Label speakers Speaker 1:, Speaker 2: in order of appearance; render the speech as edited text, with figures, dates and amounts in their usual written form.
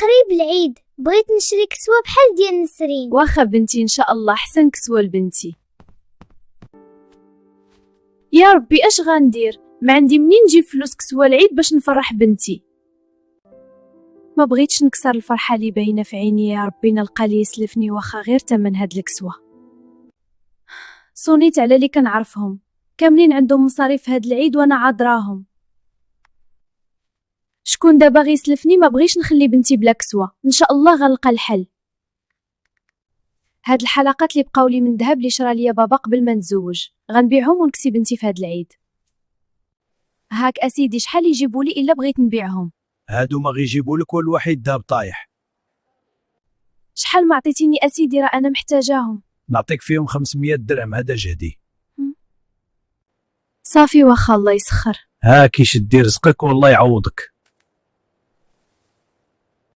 Speaker 1: قريب العيد، بغيت نشري كسوة بحال ديال نسرين.
Speaker 2: واخا بنتي ان شاء الله حسن كسوة لبنتي. يا ربي اش غندير؟ ما عندي منين نجيب فلوس كسوة العيد باش نفرح بنتي. ما بغيتش نكسر الفرحة اللي باينة في عيني. يا ربي نلقى لي يسلفني واخا غير تمن هاد الكسوة. صونيت على اللي كنعرفهم كاملين عندهم مصاريف هاد العيد وانا عاذراهم. شكون دابا غيسلفني؟ ما بغيش نخلي بنتي بلا كسوة. ان شاء الله غنلقى الحل. هاد الحلقات اللي بقاو لي من ذهب اللي شرا ليا بابا قبل ما نتزوج غنبيعهم ونكسي بنتي في هاد العيد. هاك اسيدي شحال يجيبوا لي الا بغيت نبيعهم؟
Speaker 3: هادو ما غيجيبوا لك والوحيد دهب طايح.
Speaker 2: شحال ما عطيتيني اسيدي؟ راه انا محتاجاهم.
Speaker 3: نعطيك فيهم 500 درهم، هذا جهدي.
Speaker 2: صافي واخا الله يسخر.
Speaker 3: ها كي شدي رزقك والله يعوضك.